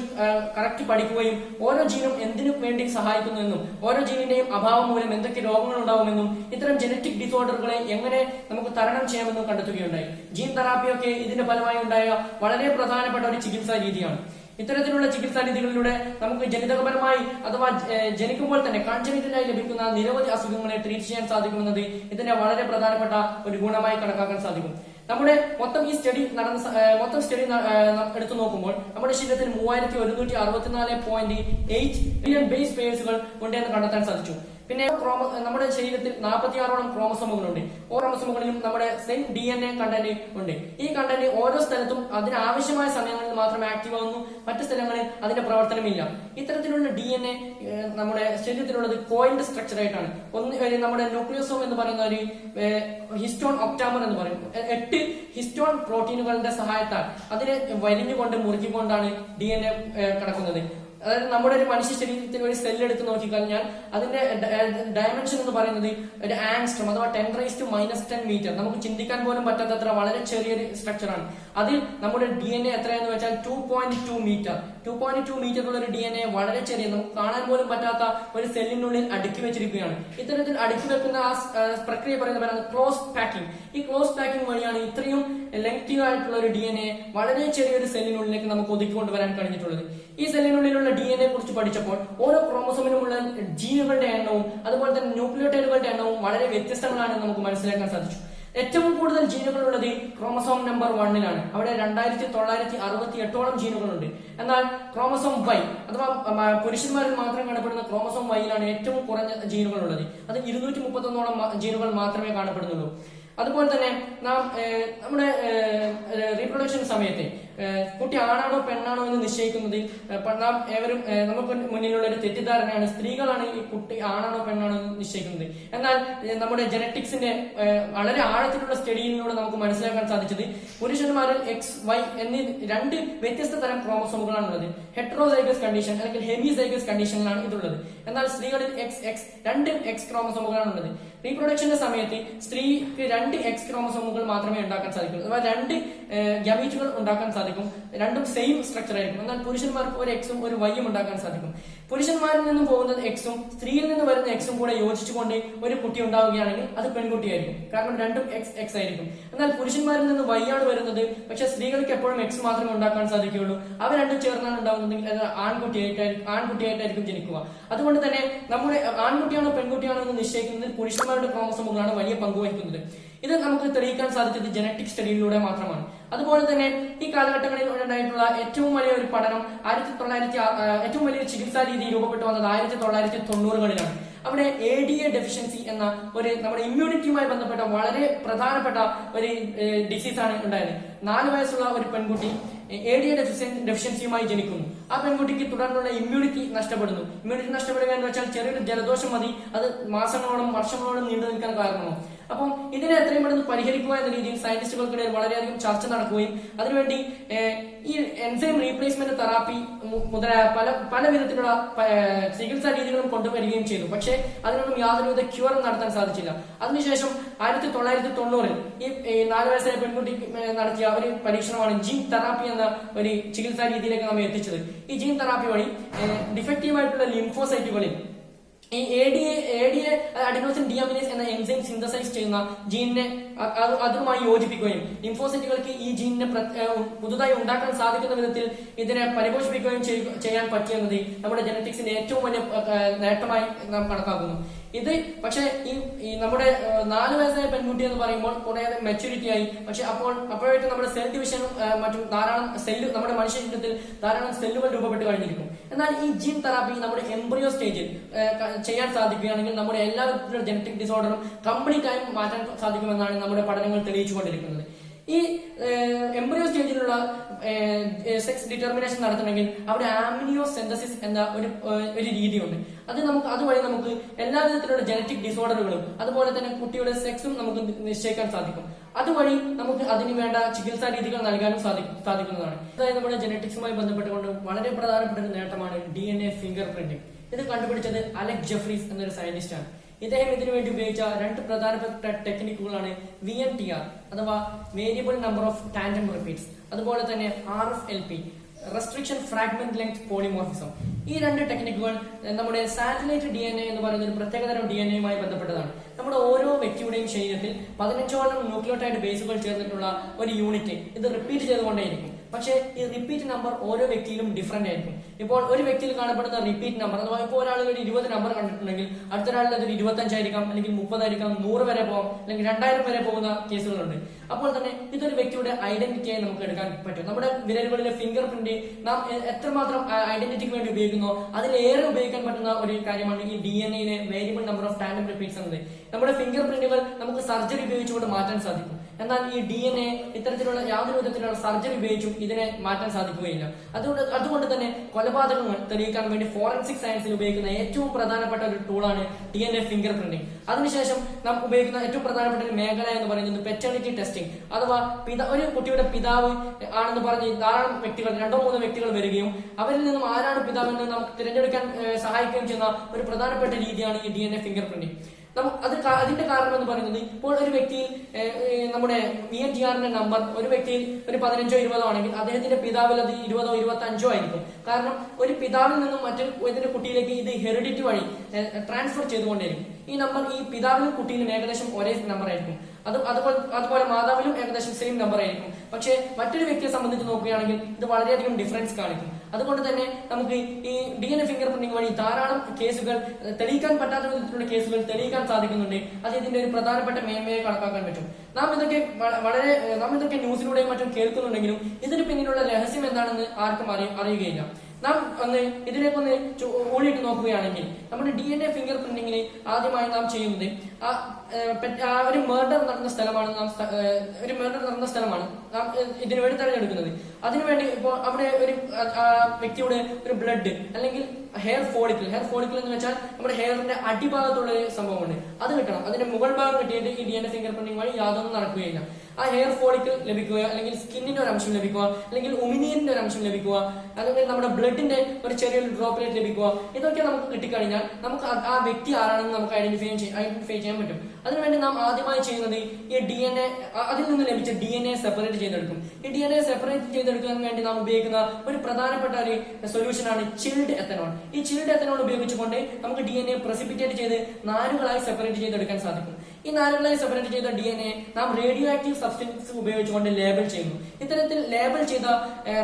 കറക്റ്റ് പഠിക്കുകയും ഓരോ ജീനും എന്തിനു വേണ്ടി സഹായിക്കുന്നു എന്നും ഓരോ ജീനിന്റെയും അഭാവം മൂലം എന്തൊക്കെ രോഗങ്ങൾ ഉണ്ടാവുമെന്നും ഇത്തരം ജനറ്റിക് ഡിസോർഡറുകളെ എങ്ങനെ നമുക്ക് തരണം ചെയ്യാമെന്നും കണ്ടെത്തുകയുണ്ടായി. ജീൻ തെറാപ്പിയൊക്കെ ഇതിന്റെ ഫലമായി ഉണ്ടായ വളരെ പ്രധാനപ്പെട്ട ഒരു ചികിത്സാ രീതിയാണ്. ഇത്തരത്തിലുള്ള ചികിത്സാ രീതികളിലൂടെ നമുക്ക് ജനിതകപരമായി അഥവാ ജനിക്കുമ്പോൾ തന്നെ കൺജനിറ്റലായി ലഭിക്കുന്ന നിരവധി അസുഖങ്ങളെ ട്രീറ്റ് ചെയ്യാൻ സാധിക്കുമെന്നത് ഇതിന്റെ വളരെ പ്രധാനപ്പെട്ട ഒരു ഗുണമായി കണക്കാക്കാൻ സാധിക്കും. നമ്മുടെ മൊത്തം സ്റ്റഡി എടുത്തു നോക്കുമ്പോൾ നമ്മുടെ ശരീരത്തിൽ 3164.8 മില്യൺ ബേസ് പെയർസുകൾ ഉണ്ടെന്ന് കണ്ടെത്താൻ സാധിച്ചു. പിന്നെ നമ്മുടെ ശരീരത്തിൽ 46ഓളം ക്രോമസോമുകളുണ്ട്. ഓരോ ക്രോമസോമുകളിലും നമ്മുടെ സെയിം DNA കണ്ടന്റ് ഉണ്ട്. ഈ കണ്ടന്റ് ഓരോ സ്ഥലത്തും അതിനാവശ്യമായ സമയങ്ങളിൽ മാത്രമേ ആക്റ്റീവ് ആവുന്നു, മറ്റു സ്ഥലങ്ങളിൽ അതിന്റെ പ്രവർത്തനമില്ല. ഇത്തരത്തിലുള്ള DNA നമ്മുടെ ശരീരത്തിലുള്ളത് കോയിൽഡ് സ്ട്രക്ചർ ആയിട്ടാണ്. നമ്മുടെ ന്യൂക്ലിയോസോം എന്ന് പറയുന്ന ഒരു ഹിസ്റ്റോൺ ഒക്ടാമർ എന്ന് പറയും. 8 ഹിസ്റ്റോൺ പ്രോട്ടീനുകളുടെ സഹായത്താൽ അതിനെ വലിഞ്ഞുകൊണ്ട് മുറുക്കിക്കൊണ്ടാണ് DNA കിടക്കുന്നത്. അതായത് നമ്മുടെ ഒരു മനുഷ്യ ശരീരത്തിൽ ഒരു സെൽ എടുത്ത് നോക്കിക്കഴിഞ്ഞാൽ അതിന്റെ ഡയമെൻഷൻ എന്ന് പറയുന്നത് ഒരു ആങ്സ്ട്രം അഥവാ 10⁻⁻10 മീറ്റർ. നമുക്ക് ചിന്തിക്കാൻ പോലും പറ്റാത്തത്ര വളരെ ചെറിയൊരു സ്ട്രക്ചറാണ്. അതിൽ നമ്മുടെ DNA എത്രയെന്ന് വെച്ചാൽ 2.2 മീറ്റർ. 2.2 മീറ്ററുള്ള ഒരു DNA വളരെ ചെറിയ, നമുക്ക് കാണാൻ പോലും പറ്റാത്ത ഒരു സെല്ലിനുള്ളിൽ അടുക്കി വെച്ചിരിക്കുകയാണ്. ഇത്തരത്തിൽ അടുക്കി വെക്കുന്ന ആ പ്രക്രിയ പറയുന്നത് ക്ലോസ് പാക്കിംഗ്. ഈ ക്ലോസ് പാക്കിംഗ് വഴിയാണ് ഇത്രയും ലെങ്തി ആയിട്ടുള്ള ഒരു DNA വളരെ ചെറിയൊരു സെല്ലിനുള്ളിലേക്ക് നമുക്ക് ഒതുക്കി കൊണ്ടുവരാൻ കഴിഞ്ഞിട്ടുള്ളത്. ഈ സെല്ലിനുള്ളിലുള്ള DNA കുറിച്ച് പഠിച്ചപ്പോൾ ഓരോ ക്രോമസോമിനുമുള്ള ജീനുകളുടെ എണ്ണവും അതുപോലെ തന്നെ ന്യൂക്ലിയോടൈഡുകളുടെ എണ്ണവും വളരെ വ്യത്യസ്തങ്ങളാണെന്ന് നമുക്ക് മനസ്സിലാക്കാൻ സാധിച്ചു. ഏറ്റവും കൂടുതൽ ജീനുകൾ ഉള്ളത് ക്രോമസോം നമ്പർ 1-ലാണ്. അവിടെ 2968ഓളം ജീനുകളുണ്ട്. എന്നാൽ ക്രോമസോം Y അഥവാ പുരുഷന്മാരിൽ മാത്രം കാണപ്പെടുന്ന ക്രോമസോം Yയിലാണ് ഏറ്റവും കുറഞ്ഞ ജീനുകൾ ഉള്ളത്. അത് 231ഓളം ജീനുകൾ മാത്രമേ കാണപ്പെടുന്നുള്ളൂ. അതുപോലെ തന്നെ നാം നമ്മുടെ റീപ്രൊഡക്ഷൻ സമയത്ത് കുട്ടി ആണാണോ പെണ്ണാണോ എന്ന് നിശ്ചയിക്കുന്നതിൽ നാം ഏവരും നമുക്ക് മുന്നിലുള്ള ഒരു തെറ്റിദ്ധാരണയാണ് സ്ത്രീകളാണ് ഈ കുട്ടി ആണാണോ പെണ്ണാണോ എന്ന് നിശ്ചയിക്കുന്നത്. എന്നാൽ നമ്മുടെ ജനറ്റിക്സിന്റെ വളരെ ആഴത്തിലുള്ള സ്റ്റഡിയിലൂടെ നമുക്ക് മനസ്സിലാക്കാൻ സാധിച്ചത് പുരുഷന്മാരിൽ XY എന്നീ രണ്ട് വ്യത്യസ്ത തരം ക്രോമസോമുകളാണുള്ളത്. ഹെട്രോസൈഗസ് കണ്ടീഷൻ അല്ലെങ്കിൽ ഹെമിസൈഗസ് കണ്ടീഷനിലാണ് ഇതുള്ളത്. എന്നാൽ സ്ത്രീകളിൽ XX രണ്ട് X ക്രോമസോമുകളാണുള്ളത്. റീപ്രൊഡക്ഷന്റെ സമയത്ത് സ്ത്രീക്ക് 2 X ക്രോമസോമുകൾ മാത്രമേ ഉണ്ടാക്കാൻ സാധിക്കൂ. അഥവാ 2 ഗമീറ്റുകൾ ഉണ്ടാക്കാൻ സാധിക്കും. രണ്ടും സെയിം സ്ട്രക്ചർ ആയിരിക്കും. എന്നാൽ പുരുഷന്മാർക്ക് ഒരു Xും ഒരു Yയും ഉണ്ടാക്കാൻ സാധിക്കും. പുരുഷന്മാരിൽ നിന്നും പോകുന്നത് Xും സ്ത്രീയിൽ നിന്ന് വരുന്ന Xും കൂടെ യോജിച്ചുകൊണ്ട് ഒരു കുട്ടി ഉണ്ടാവുകയാണെങ്കിൽ അത് പെൺകുട്ടിയായിരിക്കും. കാരണം രണ്ടും X ആയിരിക്കും. എന്നാൽ പുരുഷന്മാരിൽ നിന്ന് Y ആണ് വരുന്നത്, പക്ഷെ സ്ത്രീകൾക്ക് എപ്പോഴും X മാത്രമേ ഉണ്ടാക്കാൻ സാധിക്കുകയുള്ളൂ. അവ രണ്ടും ചേർന്നാണ് ഉണ്ടാകുന്നതെങ്കിൽ അത് ആൺകുട്ടിയായിട്ടായിരിക്കും ജനിക്കുക. അതുകൊണ്ട് തന്നെ നമ്മുടെ ആൺകുട്ടിയാണോ പെൺകുട്ടിയാണോ എന്ന് നിശ്ചയിക്കുന്നതിൽ പുരുഷന്മാരുടെ ക്രോമസോമുകളാണ് വലിയ പങ്ക് വഹിക്കുന്നത്. ഇത് നമുക്ക് തെളിയിക്കാൻ സാധിച്ചത് ജനറ്റിക് സ്റ്റഡിയിലൂടെ മാത്രമാണ്. അതുപോലെ തന്നെ ഈ കാലഘട്ടങ്ങളിൽ ഉണ്ടായിട്ടുള്ള ഏറ്റവും വലിയ ഒരു പഠനം ഏറ്റവും വലിയ ചികിത്സാ രീതി രൂപപ്പെട്ടു വന്നത് 1990-കളിലാണ്. അവിടെ ADA ഡെഫിഷ്യൻസി എന്ന ഒരു നമ്മുടെ ഇമ്മ്യൂണിറ്റിയുമായി ബന്ധപ്പെട്ട വളരെ പ്രധാനപ്പെട്ട ഒരു ഡിസീസാണ് ഉണ്ടായത്. 4 വയസ്സുള്ള ഒരു പെൺകുട്ടി ADA ഡെഫിഷ്യൻസിയുമായി ജനിക്കുന്നു. ആ പെൺകുട്ടിക്ക് തുടർന്നുള്ള ഇമ്മ്യൂണിറ്റി നഷ്ടപ്പെടുന്നു. ഇമ്മ്യൂണിറ്റി നഷ്ടപ്പെടുക എന്ന് വെച്ചാൽ ചെറിയൊരു ജലദോഷം മതി അത് മാസങ്ങളോളം വർഷങ്ങളോളം നീണ്ടു നിൽക്കാൻ കാരണമാവും. അപ്പം ഇതിനെ എത്രയും പെട്ടെന്ന് പരിഹരിക്കുക എന്ന രീതിയിൽ സയന്റിസ്റ്റുകൾക്കിടയിൽ വളരെയധികം ചർച്ച നടക്കുകയും അതിനുവേണ്ടി ഈ എൻസൈം റീപ്ലേസ്മെന്റ് തെറാപ്പി മുതലായ പല വിധത്തിലുള്ള ചികിത്സാ രീതികളും കൊണ്ടുവരികയും ചെയ്തു. പക്ഷേ അതിനൊന്നും യാതൊരുവിധ ക്യൂറും നടത്താൻ സാധിച്ചില്ല. അതിനുശേഷം 1990-ൽ ഈ 4 വയസ്സായ പെൺകുട്ടി നടത്തിയ ഒരു പരീക്ഷണമാണ് ജീൻ തെറാപ്പി എന്ന ഒരു ചികിത്സാ രീതിയിലേക്ക് നമ്മെ എത്തിച്ചത്. ഈ ജീൻ തെറാപ്പി വഴി ഡിഫക്റ്റീവ് ലിംഫോസൈറ്റുകളിൽ ഈ ADA അഡിനോസിൻ ഡിഅമിനേസ് എന്ന എൻസൈം സിന്തസൈസ് ചെയ്യുന്ന ജീനിനെ അതുമായി യോജിപ്പിക്കുകയും ലിംഫോസൈറ്റുകൾക്ക് ഈ ജീനിനെ പുതുതായി ഉണ്ടാക്കാൻ സാധിക്കുന്ന വിധത്തിൽ ഇതിനെ പരിപോഷിപ്പിക്കുകയും ചെയ്യാൻ പറ്റിയെന്നത് നമ്മുടെ ജനറ്റിക്സിന്റെ ഏറ്റവും വലിയ നേട്ടമായി നാം കണക്കാക്കുന്നു. ഇത് പക്ഷേ ഈ നമ്മുടെ 4 വയസ്സായ പെൺകുട്ടി എന്ന് പറയുമ്പോൾ കുറെ മെച്യൂരിറ്റി ആയി. പക്ഷെ അപ്പോഴേക്കും നമ്മുടെ സെൽ ഡിവിഷനും മറ്റും ധാരാളം നമ്മുടെ മനുഷ്യ ശരീരത്തിൽ ധാരാളം സെല്ലുകൾ രൂപപ്പെട്ട് കഴിഞ്ഞിരിക്കും. എന്നാൽ ഈ ജീൻ തെറാപ്പി നമ്മുടെ എംബ്രിയോ സ്റ്റേജിൽ ചെയ്യാൻ സാധിക്കുകയാണെങ്കിൽ നമ്മുടെ എല്ലാ ജനറ്റിക് ഡിസോർഡറും കംപ്ലീറ്റ് ആയി മാറ്റാൻ സാധിക്കുമെന്നാണ് നമ്മുടെ പഠനങ്ങൾ തെളിയിച്ചുകൊണ്ടിരിക്കുന്നത്. ഈ എംബ്രിയോ സ്റ്റേജിലുള്ള സെക്സ് ഡിറ്റർമിനേഷൻ നടത്തണമെങ്കിൽ അവിടെ ആംനിയോസെന്തസിസ് എന്ന ഒരു രീതിയുണ്ട്. അതുവഴി നമുക്ക് എല്ലാ വിധത്തിലുള്ള ജനറ്റിക് ഡിസോർഡറുകളും അതുപോലെ തന്നെ കുട്ടിയുടെ സെക്സും നമുക്ക് നിശ്ചയിക്കാൻ സാധിക്കും. അതുവഴി നമുക്ക് അതിന് വേണ്ട ചികിത്സാ രീതികൾ നൽകാനും സാധിക്കുന്നതാണ്. അതായത് നമ്മുടെ ജനറ്റിക്സുമായി ബന്ധപ്പെട്ടുകൊണ്ട് വളരെ പ്രധാനപ്പെട്ട ഒരു നേട്ടമാണ് DNA ഫിംഗർ പ്രിന്റിംഗ്. ഇത് കണ്ടുപിടിച്ചത് അലക്സ് ജെഫ്രീസ് എന്നൊരു സയന്റിസ്റ്റ് ആണ്. ഇദ്ദേഹം ഇതിനു വേണ്ടി ഉപയോഗിച്ച 2 പ്രധാനപ്പെട്ട ടെക്നിക്കുകളാണ് VNTR അഥവാ variable number of tandem repeats, അതുപോലെ തന്നെ RFLP restriction fragment length polymorphism. ഈ 2 ടെക്നിക്കുകൾ നമ്മുടെ സാറ്റലൈറ്റ് DNA എന്ന് പറയുന്ന ഒരു പ്രത്യേകതരം DNAയുമായി ബന്ധപ്പെട്ടതാണ്. നമ്മുടെ ഓരോ വ്യക്തിയുടെയും ശരീരത്തിൽ 15ഓളം ന്യൂക്ലിയോടൈഡ് ബേസുകൾ ചേർന്നിട്ടുള്ള ഒരു യൂണിറ്റ് ഇത് റിപ്പീറ്റ് ചെയ്തുകൊണ്ടേയിരിക്കും. പക്ഷേ ഈ റിപ്പീറ്റ് നമ്പർ ഓരോ വ്യക്തിയിലും ഡിഫറന്റ് ആയിരിക്കും. ഇപ്പോൾ ഒരു വ്യക്തിയിൽ കാണപ്പെടുന്ന റിപ്പീറ്റ് നമ്പർ അഥവാ ഇപ്പോൾ ഒരാളുകൾ 20 നമ്പർ കണ്ടിട്ടുണ്ടെങ്കിൽ അടുത്തൊരാളിൽ അതൊരു 25 ആയിരിക്കാം, അല്ലെങ്കിൽ 30 ആയിരിക്കാം, 100 വരെ പോകാം, അല്ലെങ്കിൽ 2000 വരെ പോകുന്ന കേസുകളുണ്ട്. അപ്പോൾ തന്നെ ഇതൊരു വ്യക്തിയുടെ ഐഡന്റിറ്റിയായി നമുക്ക് എടുക്കാൻ പറ്റും. നമ്മുടെ വിരലുകളിലെ ഫിംഗർ പ്രിന്റ് നാം എത്രമാത്രം ഐഡന്റിറ്റിക്ക് വേണ്ടി ഉപയോഗിക്കുന്നോ അതിലേറെ ഉപയോഗിക്കാൻ പറ്റുന്ന ഒരു കാര്യമാണ് ഈ DNAയിലെ variable number of tandem repeats എന്നത്. നമ്മുടെ ഫിംഗർ പ്രിന്റുകൾ നമുക്ക് സർജറി ഉപയോഗിച്ചുകൊണ്ട് മാറ്റാൻ സാധിക്കും. എന്നാൽ ഈ DNA ഇത്തരത്തിലുള്ള യാതൊരു വിധത്തിലുള്ള സർജറി ഉപയോഗിച്ചും ഇതിനെ മാറ്റാൻ സാധിക്കുകയില്ല. അതുകൊണ്ട് തന്നെ കൊലപാതകങ്ങൾ തെളിയിക്കാൻ വേണ്ടി ഫോറൻസിക് സയൻസിൽ ഉപയോഗിക്കുന്ന ഏറ്റവും പ്രധാനപ്പെട്ട ഒരു ടൂളാണ് DNA ഫിംഗർ പ്രിന്റിംഗ്. അതിനുശേഷം നാം ഉപയോഗിക്കുന്ന ഏറ്റവും പ്രധാനപ്പെട്ട ഒരു മേഖല എന്ന് പറയുന്നത് പെറ്റേണിറ്റി ടെസ്റ്റിംഗ് അഥവാ ഒരു കുട്ടിയുടെ പിതാവ് ആണെന്ന് പറഞ്ഞ് ധാരാളം വ്യക്തികൾ 2-3 വ്യക്തികൾ വരികയും അവരിൽ നിന്നും ആരാണ് പിതാവെന്ന് നമുക്ക് തിരഞ്ഞെടുക്കാൻ സഹായിക്കുകയും ചെയ്യുന്ന ഒരു പ്രധാനപ്പെട്ട രീതിയാണ് ഈ DNA ഫിംഗർ പ്രിന്റിംഗ്. അതിന്റെ കാരണം എന്ന് പറയുന്നത് ഇപ്പോൾ ഒരു വ്യക്തിയിൽ നമ്മുടെ VNTRന്റെ നമ്പർ ഒരു വ്യക്തിയിൽ ഒരു 15ഓ 20ഓ ആണെങ്കിൽ അദ്ദേഹത്തിന്റെ പിതാവിൽ അത് 20ഓ 25ഓ ആയിരിക്കും. കാരണം ഒരു പിതാവിൽ നിന്നും മറ്റൊരു കുട്ടിയിലേക്ക് ഇത് ഹെറിഡിറ്റി വഴി ട്രാൻസ്ഫർ ചെയ്തുകൊണ്ടേയിരിക്കും. ഈ നമ്പർ ഈ പിതാവിനും കുട്ടിയിലും ഏകദേശം ഒരേ നമ്പർ ആയിരിക്കും. അതുപോലെ മാതാവിലും ഏകദേശം സെയിം നമ്പർ ആയിരിക്കും. പക്ഷേ മറ്റൊരു വ്യക്തിയെ സംബന്ധിച്ച് നോക്കുകയാണെങ്കിൽ ഇത് വളരെയധികം ഡിഫറൻസ് കാണിക്കും. അതുകൊണ്ട് തന്നെ നമുക്ക് ഈ DNA ഫിംഗർ പ്രിന്റിംഗ് വഴി ധാരാളം കേസുകൾ, തെളിയിക്കാൻ പറ്റാത്ത വിധത്തിലുള്ള കേസുകൾ തെളിയിക്കാൻ സാധിക്കുന്നുണ്ട്. അത് ഇതിന്റെ ഒരു പ്രധാനപ്പെട്ട മേന്മയെ കണക്കാക്കാൻ പറ്റും. നാം ഇതൊക്കെ ന്യൂസിലൂടെയും മറ്റും കേൾക്കുന്നുണ്ടെങ്കിലും ഇതിന് പിന്നിലുള്ള രഹസ്യം എന്താണെന്ന് ആർക്കും അറിയുകയില്ല. നാം ഇതിലേക്കൊന്ന് ഊളിയിട്ട് നോക്കുകയാണെങ്കിൽ നമ്മുടെ DNA ഫിംഗർ പ്രിന്റിങ്ങിന് ആദ്യമായി നാം ചെയ്യുന്നത് ഒരു മർഡർ നടന്ന സ്ഥലമാണ് നാം ഇതിനുവേണ്ടി തെരഞ്ഞെടുക്കുന്നത്. അതിനുവേണ്ടി ഇപ്പോൾ അവിടെ ഒരു വ്യക്തിയുടെ ഒരു ബ്ലഡ് അല്ലെങ്കിൽ ഹെയർ ഫോളിക്കിൾ എന്ന് വെച്ചാൽ നമ്മുടെ ഹെയറിന്റെ അടിഭാഗത്തുള്ള ഒരു സംഭവമുണ്ട്, അത് കിട്ടണം. അതിന്റെ മുകൾ ഭാഗം കിട്ടിയിട്ട് ഈ DNA ഫിംഗർ പ്രിന്റിംഗ് വഴി യാതൊന്നും നടക്കുകയില്ല. ആ ഹെയർ ഫോളിക്കിൾ ലഭിക്കുക, അല്ലെങ്കിൽ സ്കിന്നിന്റെ ഒരു അംശം ലഭിക്കുക, അല്ലെങ്കിൽ ഉമിനീരിന്റെ ഒരു അംശം ലഭിക്കുക, അല്ലെങ്കിൽ നമ്മുടെ ബ്ലഡിന്റെ ഒരു ചെറിയൊരു ഡ്രോപ്ലെറ്റ് ലഭിക്കുക, ഇതൊക്കെ നമുക്ക് കിട്ടിക്കഴിഞ്ഞാൽ നമുക്ക് ആ വ്യക്തി ആരാണെന്ന് നമുക്ക് ഐഡന്റിഫൈ ചെയ്യാൻ പറ്റും. അതിനുവേണ്ടി നാം ആദ്യമായി ചെയ്യുന്നത് ഈ DNA, അതിൽ നിന്ന് ലഭിച്ച DNA സെപ്പറേറ്റ് ചെയ്തെടുക്കും. ഈ DNA സെപ്പറേറ്റ് ചെയ്തെടുക്കാൻ വേണ്ടി നാം ഉപയോഗിക്കുന്ന ഒരു പ്രധാനപ്പെട്ട ഒരു സൊല്യൂഷനാണ് ചിൽഡ് എത്തനോൾ. ഈ ചിൽഡ് എത്തനോൾ ഉപയോഗിച്ചുകൊണ്ട് നമുക്ക് DNA പ്രസിപ്പിറ്റേറ്റ് ചെയ്ത് നാരുകളായി സെപ്പറേറ്റ് ചെയ്തെടുക്കാൻ സാധിക്കും. ഈ നാരുകളായി സെപ്പറേറ്റ് ചെയ്ത DNA നാം റേഡിയോ ആക്റ്റീവ് സബ്സ്റ്റൻസ് ഉപയോഗിച്ചുകൊണ്ട് ലേബൽ ചെയ്യുന്നു. ഇത്തരത്തിൽ ലേബൽ ചെയ്ത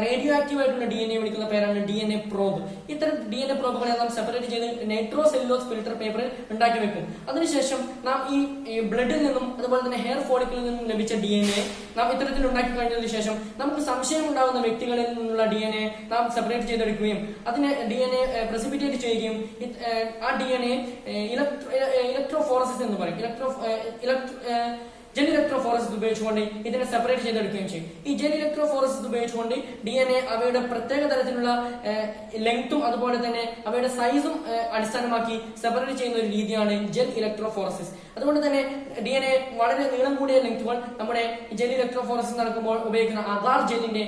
റേഡിയോ ആക്റ്റീവ് ആയിട്ടുള്ള DNA വിളിക്കുന്ന പേരാണ് DNA പ്രോബ്. ഇത്തരം DNA പ്രോബുകളെ നാം സെപ്പറേറ്റ് ചെയ്ത് നൈട്രോ സെല്ലുലോസ് ഫിൽട്ടർ പേപ്പറിൽ ഉണ്ടാക്കി വെക്കും. അതിനുശേഷം നാം ഈ ബ്ലഡിൽ നിന്നും അതുപോലെ തന്നെ ഹെയർ ഫോളിക്കിളിൽ നിന്നും ലഭിച്ച DNA നാം ഇത്തരത്തിൽ ഉണ്ടാക്കി കഴിഞ്ഞതിന് ശേഷം നമുക്ക് സംശയം ഉണ്ടാകുന്ന വ്യക്തികളിൽ നിന്നുള്ള DNA നാം സെപ്പറേറ്റ് ചെയ്തെടുക്കുകയും അതിനെ DNA പ്രസിപ്പിറ്റേറ്റ് ചെയ്യുകയും ആ DNA ഇലക്ട്രോഫോറസിസ് എന്ന് പറയും, ജെൽ ഇലക്ട്രോഫോറസിസ് ഉപയോഗിച്ചുകൊണ്ട് ഇതിനെ സെപ്പറേറ്റ് ചെയ്തെടുക്കുകയും ചെയ്യും. ഈ ജെൽ ഇലക്ട്രോഫോറസിസ് ഉപയോഗിച്ചുകൊണ്ട് DNA അവയുടെ പ്രത്യേക തരത്തിലുള്ള ലെങ്തും അതുപോലെ തന്നെ അവയുടെ സൈസും അടിസ്ഥാനമാക്കി സെപ്പറേറ്റ് ചെയ്യുന്ന ഒരു രീതിയാണ് ജെൽ ഇലക്ട്രോഫോറസിസ്. അതുകൊണ്ട് തന്നെ DNA വളരെ നീളം കൂടിയ ലെങ്തുകൾ നമ്മുടെ ജെൽ ഇലക്ട്രോഫോറസിസ് നടക്കുമ്പോൾ ഉപയോഗിക്കുന്ന അഗാർ ജെല്ലിന്റെ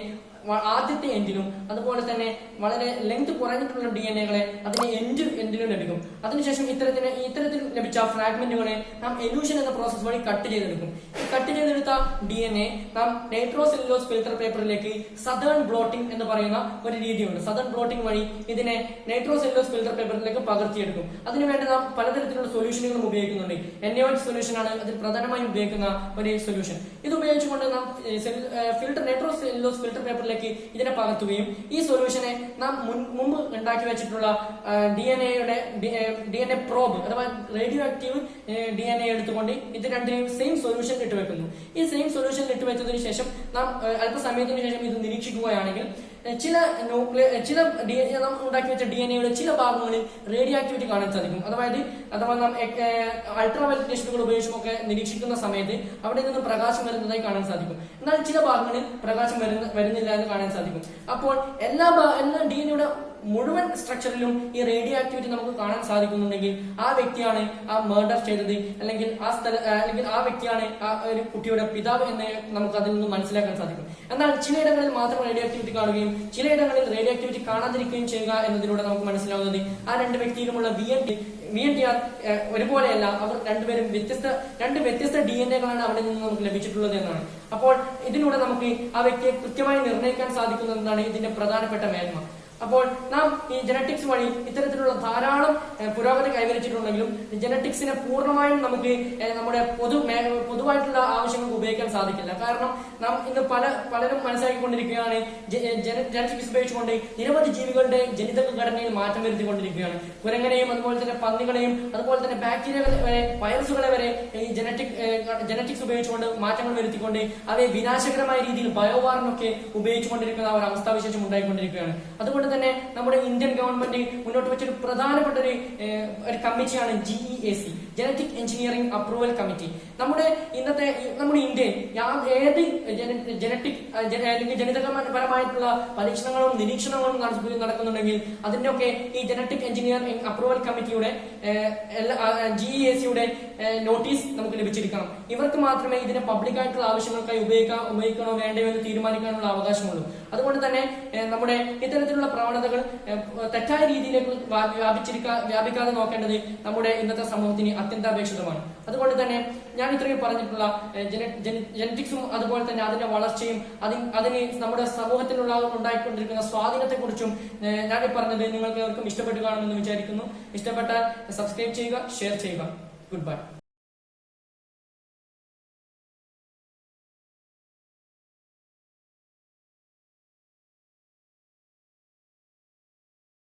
ആദ്യത്തെ എൻഡിലും അതുപോലെ തന്നെ വളരെ ലെങ്ത് കുറഞ്ഞിട്ടുള്ള DNAകളെ അതിന്റെ എൻഡിലും ലഭിക്കും. അതിനുശേഷം ഇത്തരത്തിൽ ലഭിച്ച ഫ്രാഗ്മെന്റുകളെ നാം എലൂഷൻ എന്ന പ്രോസസ് വഴി കട്ട് ചെയ്തെടുക്കും. ഈ കട്ട് ചെയ്തെടുത്ത DNA നാം നൈട്രോ സെല്ലുലോസ് ഫിൽട്ടർ പേപ്പറിലേക്ക് സദേൺ ബ്ലോട്ടിംഗ് എന്ന് പറയുന്ന ഒരു രീതിയുണ്ട്. സദേൺ ബ്ലോട്ടിംഗ് വഴി ഇതിനെ നൈട്രോ സെല്ലുലോസ് ഫിൽട്ടർ പേപ്പറിലേക്ക് പകർത്തിയെടുക്കും. അതിനുവേണ്ടി നാം പലതരത്തിലുള്ള സൊല്യൂഷനുകളും ഉപയോഗിക്കുന്നുണ്ട്. NaOH സൊല്യൂഷൻ ആണ് അതിൽ പ്രധാനമായും ഉപയോഗിക്കുന്ന ഒരു സൊല്യൂഷൻ. ഇത് ഉപയോഗിച്ചുകൊണ്ട് നാം നൈട്രോ സെല്ലുലോസ് ഫിൽട്ടർ പേപ്പറിലേക്ക് ഇതിനെ പകർത്തുകയും ഈ സൊല്യൂഷനെ നാം മുമ്പ് ഉണ്ടാക്കി വെച്ചിട്ടുള്ള DNA പ്രോബ് അഥവാ റേഡിയോ ആക്റ്റീവ് DNA എടുത്തുകൊണ്ട് ഇത് രണ്ടിനെയും സെയിം സൊല്യൂഷൻ ഇട്ടുവെക്കുന്നു. ഈ സെയിം സൊല്യൂഷൻ ഇട്ടുവെച്ചതിനു ശേഷം നാം അല്പസമയത്തിന് ശേഷം ഇത് നിരീക്ഷിക്കുകയാണെങ്കിൽ ചില നാം ഉണ്ടാക്കി വെച്ച DNAയുടെ ചില ഭാഗങ്ങളിൽ റേഡിയോ ആക്ടിവിറ്റി കാണാൻ സാധിക്കും. അഥവാ നാം അൾട്രാവയലറ്റ് രശ്മികൾ ഉപയോഗിച്ചുമൊക്കെ നിരീക്ഷിക്കുന്ന സമയത്ത് അവിടെ നിന്ന് പ്രകാശം വരുന്നതായി കാണാൻ സാധിക്കും. എന്നാൽ ചില ഭാഗങ്ങളിൽ പ്രകാശം വരുന്നില്ല എന്ന് കാണാൻ സാധിക്കും. അപ്പോൾ എല്ലാ DNAയുടെ മുഴുവൻ സ്ട്രക്ചറിലും ഈ റേഡിയോ ആക്ടിവിറ്റി നമുക്ക് കാണാൻ സാധിക്കുന്നുണ്ടെങ്കിൽ ആ വ്യക്തിയാണ് ആ മർഡർ ചെയ്തത്, അല്ലെങ്കിൽ ആ വ്യക്തിയാണ് ആ ഒരു കുട്ടിയുടെ പിതാവ് എന്ന് നമുക്ക് അതിൽ നിന്ന് മനസ്സിലാക്കാൻ സാധിക്കും. എന്നാൽ ചിലയിടങ്ങളിൽ മാത്രം റേഡിയോ ആക്ടിവിറ്റി കാണുകയും ചിലയിടങ്ങളിൽ റേഡിയോ ആക്ടിവിറ്റി കാണാതിരിക്കുകയും ചെയ്യുക എന്നതിലൂടെ നമുക്ക് മനസ്സിലാവുന്നത് ആ രണ്ട് വ്യക്തിയിലുമുള്ള VNTR ഒരുപോലെയല്ല. അവർ രണ്ടുപേരും രണ്ട് വ്യത്യസ്ത DNAകളാണ് അവിടെ നിന്ന് നമുക്ക് ലഭിച്ചിട്ടുള്ളത് എന്നാണ്. അപ്പോൾ ഇതിലൂടെ നമുക്ക് ആ വ്യക്തിയെ കൃത്യമായി നിർണ്ണയിക്കാൻ സാധിക്കുന്നതാണ് ഇതിന്റെ പ്രധാനപ്പെട്ട മേന്മ. അപ്പോൾ നാം ഈ ജനറ്റിക്സ് വഴി ഇത്തരത്തിലുള്ള ധാരാളം പുരോഗതി കൈവരിച്ചിട്ടുണ്ടെങ്കിലും ജനറ്റിക്സിനെ പൂർണ്ണമായും നമുക്ക് നമ്മുടെ പൊതുവായിട്ടുള്ള ആവശ്യങ്ങൾക്ക് ഉപയോഗിക്കാൻ സാധിക്കില്ല. കാരണം നാം ഇന്ന് പലരും മനസ്സിലാക്കിക്കൊണ്ടിരിക്കുകയാണ് ജനറ്റിക്സ് ഉപയോഗിച്ചുകൊണ്ട് നിരവധി ജീവികളുടെ ജനിതക ഘടനയിൽ മാറ്റം വരുത്തിക്കൊണ്ടിരിക്കുകയാണ്. കുരങ്ങനെയും അതുപോലെ തന്നെ പന്നികളെയും അതുപോലെ തന്നെ ബാക്ടീരിയകളെ വരെ വൈറസുകളെ വരെ ഈ ജനറ്റിക്സ് ഉപയോഗിച്ചുകൊണ്ട് മാറ്റങ്ങൾ വരുത്തിക്കൊണ്ട് അവയെ വിനാശകരമായ രീതിയിൽ ബയോവാറിനൊക്കെ ഉപയോഗിച്ചുകൊണ്ടിരിക്കുന്ന ഒരു അവസ്ഥാവിശേഷം ഉണ്ടായിക്കൊണ്ടിരിക്കുകയാണ്. അതുകൊണ്ട് തന്നെ നമ്മുടെ ഇന്ത്യൻ ഗവൺമെന്റ് മുന്നോട്ട് വെച്ചൊരു പ്രധാനപ്പെട്ട ഒരു കമ്മിറ്റിയാണ് GEAC, genetic engineering approval committee. നമ്മുടെ ഇന്ത്യയിൽ ഏത് ജനറ്റിക് അല്ലെങ്കിൽ ജനിതകപരമായിട്ടുള്ള പരീക്ഷണങ്ങളും നിരീക്ഷണങ്ങളും നടക്കുന്നുണ്ടെങ്കിൽ അതിന്റെയൊക്കെ ഈ ജനറ്റിക് എഞ്ചിനീയറിംഗ് അപ്രൂവൽ കമ്മിറ്റിയുടെ GEACയുടെ നോട്ടീസ് നമുക്ക് ലഭിച്ചിരിക്കണം. ഇവർക്ക് മാത്രമേ ഇതിനെ പബ്ലിക്കായിട്ടുള്ള ആവശ്യങ്ങൾക്കായി ഉപയോഗിക്കണോ വേണ്ടയോ എന്ന് തീരുമാനിക്കാനുള്ള അവകാശമുള്ളൂ. അതുകൊണ്ട് തന്നെ നമ്മുടെ ഇത്തരത്തിലുള്ള പ്രവണതകൾ തെറ്റായ രീതിയിലേക്ക് വ്യാപിക്കാതെ നോക്കേണ്ടത് നമ്മുടെ ഇന്നത്തെ സമൂഹത്തിന് അത്യന്താപേക്ഷിതമാണ്. അതുകൊണ്ട് തന്നെ ഞാൻ ഇത്രയും പറഞ്ഞിട്ടുള്ള ജനറ്റിക്സും അതുപോലെ തന്നെ അതിന്റെ വളർച്ചയും അതിന് നമ്മുടെ സമൂഹത്തിലുള്ള ഉണ്ടായിക്കൊണ്ടിരിക്കുന്ന സ്വാധീനത്തെ കുറിച്ചും ഞാൻ പറഞ്ഞത് നിങ്ങൾക്ക് ഏവർക്കും ഇഷ്ടപ്പെട്ടു കാണുമെന്ന് വിചാരിക്കുന്നു. ഇഷ്ടപ്പെട്ടാൽ സബ്സ്ക്രൈബ് ചെയ്യുക, ഷെയർ ചെയ്യുക. Good bye.